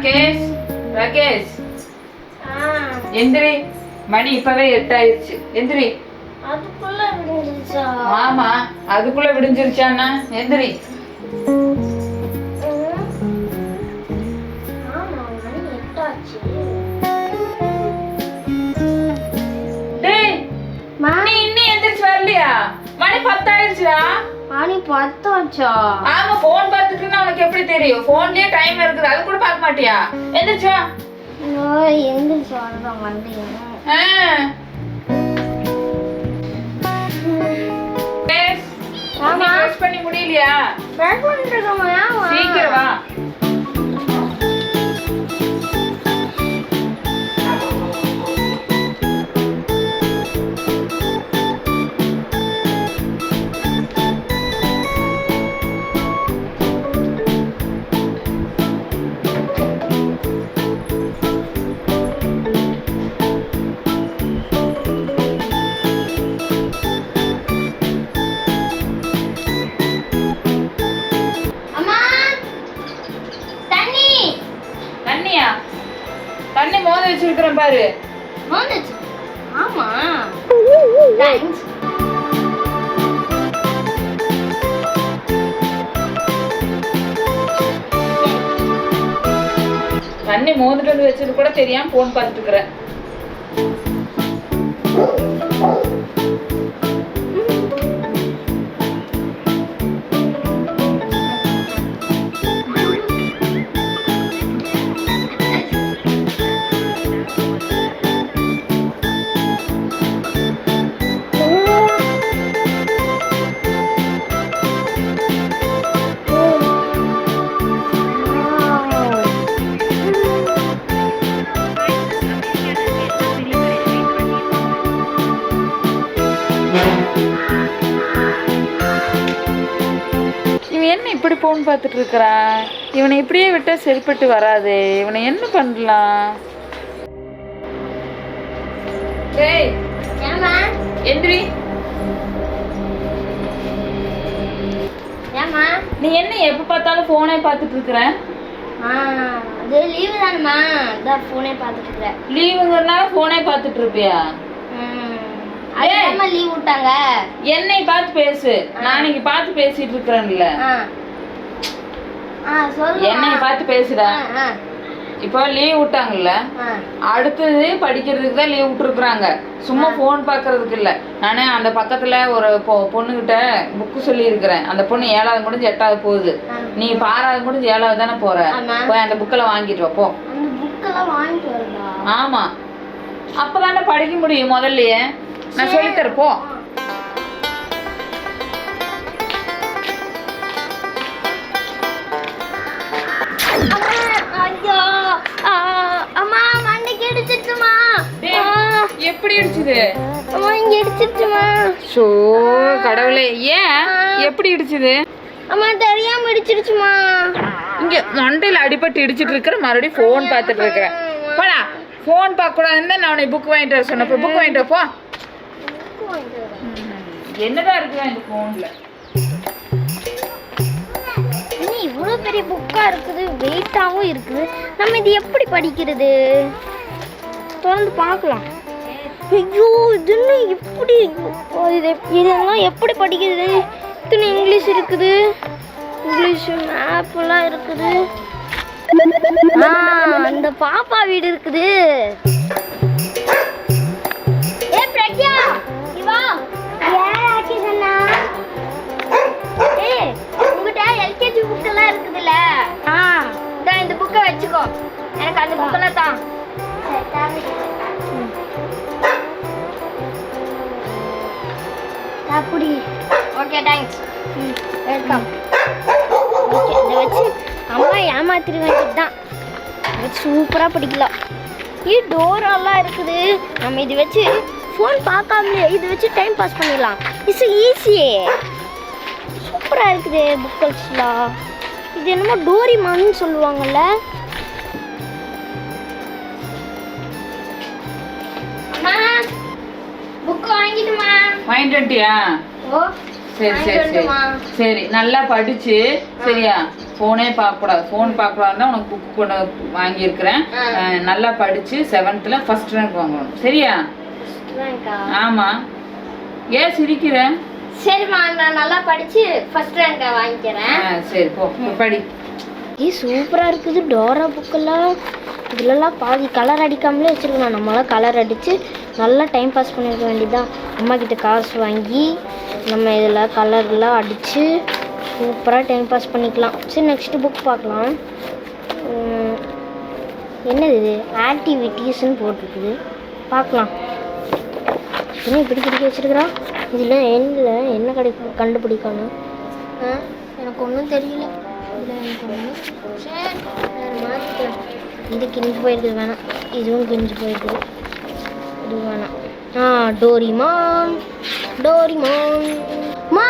ராகேஷ் ராகேஷ் எந்திரி. மணி இப்பவே 8 ஆயிடுச்சு. எந்திரி. அதுக்குள்ள விடிஞ்சிருச்சா? ஆமா, அதுக்குள்ள விடிஞ்சிருச்சான்னா எந்திரி. ஆமா, மணி 8 ஆச்சு. டேய், நீ இன்னும் எந்திரிச்சு வரலையா? மணி 10 ஆயிடுச்சுடா. மணி 10 ஆச்சா? ஆமா, போன் பார்த்துட்டுன்னா உனக்கு எப்படி தெரியும்? போன்லயே டைம் இருக்குது, அது கூட பார்க்க மாட்டியா? எந்திரிச்சு வா. எந்திரிச்சு வரதான் வந்தீங்க. பண்ணி முடியலையா? சீக்கிரம் வா. தண்ணி மோத வச்சிருக்கிறேன் பாரு. ஆமா, தேங்க்ஸ். தண்ணி மோந்துட்டு வந்து வச்சது கூட தெரியாம போன் பார்த்துட்டு இருக்கிறேன். என்ன இப்படி போன் பார்த்துட்டு இருக்கிறா? இவனை இப்படியே விட்டா சரிப்பட்டு வராது. இவனை என்ன பண்ணலாம்? டேய், எந்திரி. நீ என்ன எப்ப பார்த்தாலும் போனே பார்த்துட்டு இருக்கிற? அது லீவு தானம்மா, அதான் போனே பார்த்துட்டு இருக்கிறேன். லீவுங்கிறனால போனே பார்த்துட்டு இருப்பியா? அதேமா லீவ் விட்டாங்க. என்னை பார்த்து பேசு. நான் இங்க பார்த்து பேசிட்டு இருக்கேன்ல. என்னை பார்த்து பேசுடா. இப்போ லீவ் விட்டாங்கல்ல, அடுத்தது படிக்கிறதுக்கு தான் லீவ் விட்டுருக்குறாங்க. சும்மா ஃபோன் பார்க்கறதுக்கு இல்லை. நான் அந்த பக்கத்தில் ஒரு பொண்ணுகிட்ட புக்கு சொல்லியிருக்கிறேன். அந்த பொண்ணு 7வது முடிஞ்சு 8வது போகுது. நீ 6வது முடிஞ்சு 7வது தானே போற. போய் அந்த புக்கெல்லாம் வாங்கிட்டு வா போ. ஆமாம், அப்போ தானே படிக்க முடியும். முதல்லையே நான் சொல்லித்தரேன் போ. எப்படி இடிச்சுது? இங்க இடிச்சிட்டுமா? ஷோ கடவுளே, ஏன் எப்படி இடிச்சுது? அம்மா தெரியாம இடிச்சிடுச்சுமா. இங்க மண்டையில அடிபட்டு இடிச்சிட்டு இருக்கிற, மறுபடியும் ஃபோன் பார்த்துட்டு இருக்கிறேன். போடா, ஃபோன் பார்க்க கூடாதுன்னு நான் உன்னை புக் வாங்கிட்டு வர சொன்னப்ப புக் வாங்கிட்டு போ. என்னதான் இருக்குதா இந்த ஃபோன்ல? இவ்வளோ பெரிய புக்கா இருக்குது, வெயிட்டாகவும் இருக்குது. நம்ம இது எப்படி படிக்கிறது? தொடர்ந்து பார்க்கலாம். ஐயோ, இதுன்னு எப்படி இதெல்லாம் எப்படி படிக்கிறது? இத்தனை இங்கிலீஷ் இருக்குது, இங்கிலீஷ் மேப்லாம் இருக்குது. அந்த பாப்பா வீடு இருக்குது. ஏ பிரக்யா, இவா யாராச்சி சொன்னா? ஏய், உங்ககிட்ட எல்கேஜி புக் எல்லாம் இருக்குதுல்ல? தான் இந்த புக்கை வச்சுக்கோ. எனக்கு அந்த புக்கெல்லாம் தான். அப்படி ஓகே, தேங்க்ஸ். வெல்கம். ஓகே, இதை வச்சு அம்மா ஏமாத்திர வேண்டியது தான். சூப்பராக படிக்கலாம். டோரெல்லாம் இருக்குது. நம்ம இது வச்சு ஃபோன் பார்க்காமலே இது வச்சு டைம் பாஸ் பண்ணிடலாம். இட்ஸ் ஈஸியே. சூப்பராக இருக்குது புக்கல்ஸ்லாம். இது என்னமோ டோரிமான்னு சொல்லுவாங்கல்ல. அம்மா, புக் வாங்கிட்டுமா? வாங்கிட்டு வந்துட்டியா? ஓ, சரி சரி சரி சரி, நல்லா படிச்சு சரியா? ஃபோனே பார்க்கக்கூடாது. ஃபோன் பார்க்கக்கூடாதுன்னா உனக்கு புக்கு கொண்டு வாங்கியிருக்கிறேன். நல்லா படிச்சு 7th ஃபர்ஸ்ட் ரேங்க் வாங்கணும். சரியா? ஆமா. ஏன் சிரிக்கிற? சரிம்மா, நான் நல்லா படிச்சு ஃபர்ஸ்ட் ரேங்க் வாங்கிக்கிறேன். சரி போ படி. சூப்பரா இருக்குது டோரா புக்கெல்லாம். இதுலலாம் பாதி கலர் அடிக்காமலே வச்சிருக்கணும். நம்மளாம் கலர் அடிச்சு நல்லா டைம் பாஸ் பண்ணிருக்க வேண்டியதுதான். அம்மா கிட்ட காசு வாங்கி நம்ம இதில் கலர்லாம் அடித்து சூப்பராக டைம் பாஸ் பண்ணிக்கலாம். சரி, நெக்ஸ்ட் புக் பார்க்கலாம். என்னது இது? ஆக்டிவிட்டீஸ்ன்னு போட்டிருக்குது, பார்க்கலாம். என்ன இப்படி பிடிக்க வச்சிருக்கிறா? இதில் என்ன கிடைக்கும் கண்டுபிடிக்கணும். எனக்கு ஒன்றும் தெரியல. இல்லை எனக்கு ஒன்றும். சரி, மாற்றிக்கலாம். இது கிழிஞ்சு போயிருக்குது, வேணாம். இதுவும் கிழிஞ்சு போயிருக்குது, இது வேணாம். டோரிமான். மா,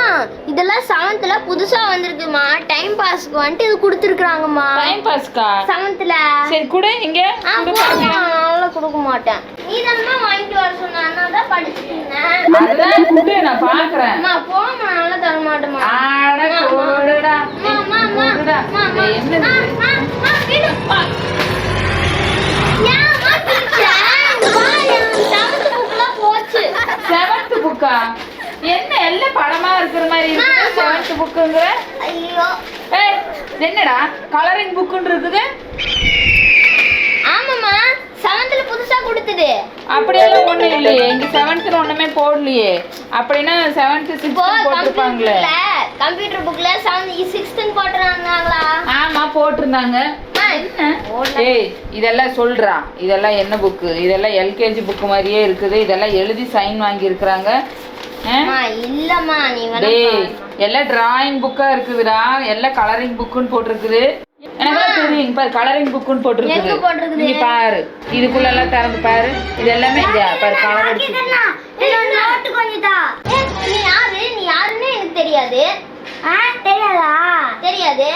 இதெல்லாம் 7th புதுசா வந்திருக்குமா. டைம் பாஸ்க்கு வந்துட்டு இது கொடுத்துருக்காங்கம்மா. டைம் பாஸ்க்கா? 7th. சரி குடு. இங்க நல்லா கொடுக்க மாட்டேன். நீ தானமா வாங்கிட்டு வர சொன்ன, நான் தான் படிச்சிட்டு இருந்தேன். அதான் குடு, நான் பாக்குறேன். அம்மா போமா, நல்லா தர மாட்டேமா. ஆட கோடுடா. கோடுடா. என்னது? செவன்த் புக்கா? என்ன எல்லாம் படமா இருக்கிற மாதிரி இருக்கு. 7th புக்குங்கிற? ஐயோ, ஏய் என்னடா கலரிங் புக்குன்னு இருக்குது? ஆமாம்மா, 7th புதுசா கொடுத்தது. அப்படியெல்லாம் ஒண்ணும் இல்லையே. இங்க 7th ஒண்ணுமே போடலையே. அப்படின்னா 7th 6th போட்டிருப்பாங்களே. கம்ப்யூட்டர் புக்ல 6th போட்டுறாங்களா? ஆமா போட்டிருந்தாங்க. ஏய் இதெல்லாம் சொல்றா, இதெல்லாம் என்ன புக்கு? இதெல்லாம் எல்கேஜி புக்கு மாதிரியே இருக்குது. இதெல்லாம் எழுதி சைன் வாங்கி இருக்கிறாங்க. இல்லம்மா, நீ டேய் எல்லாம் டிராயிங் புக்கா இருக்குதுடா. எல்லாம் கலரிங் புக்குன்னு போட்டிருக்குது. எனக்கு தெரியும். பாரு கலரிங் புக்குன்னு போட்டிருக்குது. நீ பாரு, இதுக்குள்ள எல்லாம் திறந்து பாரு. இது எல்லாமே பாரு கலர் அடிச்சு. நீ யாருன்னு எனக்கு தெரியாது. தெரியாதா? தெரியாது.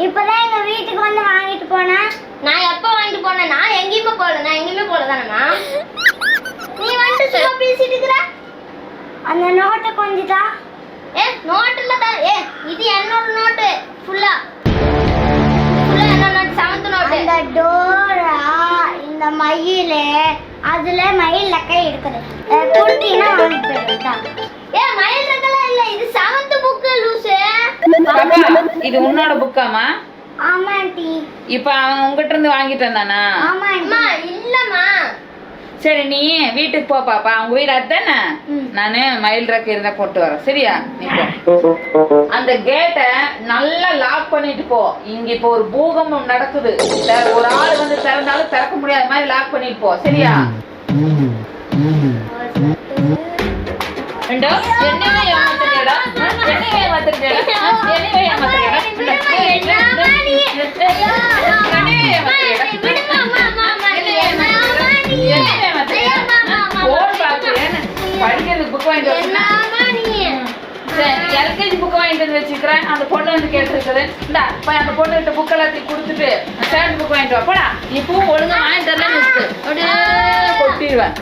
இப்பதான் எங்க வீட்டுக்கு வந்து வாங்கிட்டு போனேன். நான் எப்ப வாங்கிட்டு போனேன்? நான் எங்கேயுமே போகல. நான் எங்கேயுமே போகல தானேம்மா. நீ வந்து சும்மா பேசிட்டு இருக்கிற. அந்த நோட்டை கொஞ்சம் தான். நோட்டுல தான். இது என்னோட நோட்டு ஃபுல்லா. என்னோட நோட்டு 7th நோட்டு. இந்த டோரா, இந்த மயில, அதுல மயில் லக்கை இருக்குது. குட்டினா வாங்கிட்டு போயிடுதா? மயில் லக்கெல்லாம் இல்ல, இது 7th புக் லூசு. இது உன்னோட புக்காமா? ஆமா ஆண்டி. இப்ப அவன் உங்ககிட்ட இருந்து வாங்கிட்டு வந்தானா? ஆமா அம்மா. இல்லம்மா. சரி நீ வீட்டுக்கு போ பாப்பா. அவங்க வீடு அதுதானே? நானு மயில் ரக்க இருந்தா கொண்டு வரேன். சரியா? நீ போ. அந்த கேட்டை நல்லா லாக் பண்ணிட்டு போ. இங்க இப்போ ஒரு பூகம்பம் நடக்குது. ஒரு ஆள் வந்து திறந்தாலும் திறக்க முடியாத மாதிரி லாக் பண்ணிட்டு போ. சரியா? என்னவே ஏமாத்துறியடா? என்னவே ஏமாத்துறியடா? என்னவே ஏமாத்துறியடா? படிக்கிறதுக்கு புக் வாங்கிட்டு எல்கேஜி புக் வாங்கிட்டு வந்து வச்சுக்கிறேன். அந்த பொண்ணு வந்து கேட்டுருக்குது. இந்தா அந்த பொண்ணு கிட்ட புக் எல்லாத்தையும் கொடுத்துட்டு 7th புக் வாங்கிட்டு வா. போடா. நீ பூ ஒழுங்கா வாங்கிட்டு வரலன்னு வச்சுட்டு அப்படியே கொட்டிடுவேன்.